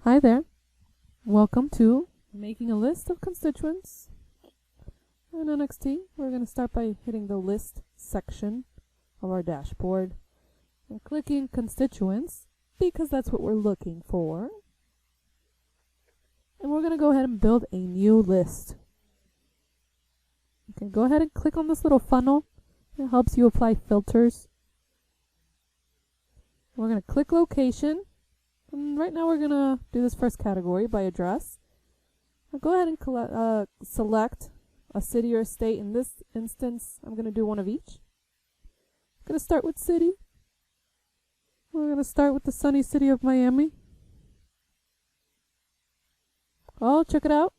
Hi there. Welcome to making a list of constituents. In NXT, we're going to start by hitting the list section of our dashboard and clicking constituents because that's what we're looking for. And we're going to go ahead and build a new list. Okay, go ahead and click on this little funnel. It helps you apply filters. We're going to click location. And right now we're going to do this first category by address. Now go ahead and select a city or a state. In this instance, I'm going to do one of each. I'm going to start with city. We're going to start with the sunny city of Miami. Oh, check it out.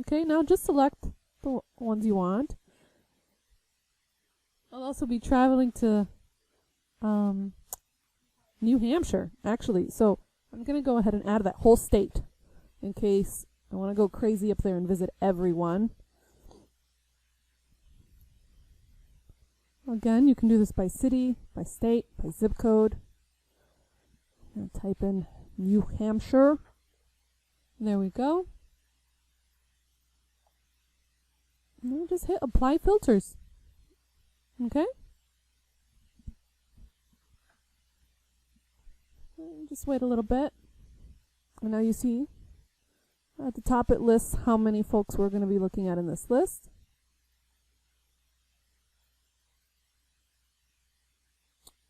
Okay, now just select the ones you want. I'll also be traveling to New Hampshire, actually. So I'm going to go ahead and add that whole state in case I want to go crazy up there and visit everyone. Again, you can do this by city, by state, by zip code. I'm going to type in New Hampshire. There we go. And then just hit apply filters. Okay? And just wait a little bit. And now you see at the top it lists how many folks we're going to be looking at in this list.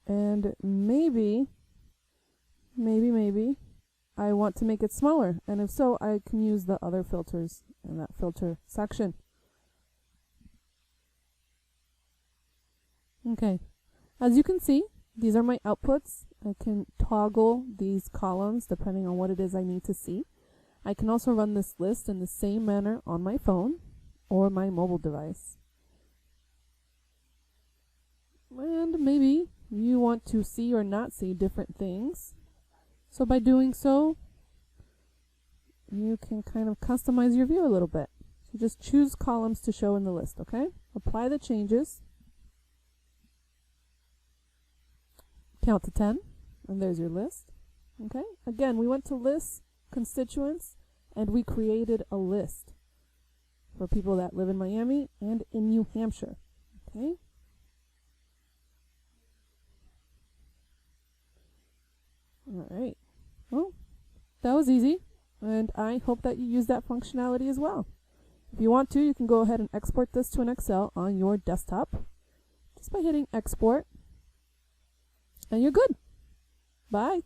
And maybe I want to make it smaller. And if so, I can use the other filters in that filter section. Okay, as you can see, these are my outputs. I can toggle these columns depending on what it is I need to see. I can also run this list in the same manner on my phone or my mobile device. And maybe you want to see or not see different things. So by doing so, you can kind of customize your view a little bit. So just choose columns to show in the list, okay? Apply the changes. Count to 10, and there's your list. Okay, again, we went to list constituents, and we created a list for people that live in Miami and in New Hampshire. Okay. All right. Well, that was easy, and I hope that you use that functionality as well. If you want to, you can go ahead and export this to an Excel on your desktop just by hitting export. And you're good. Bye.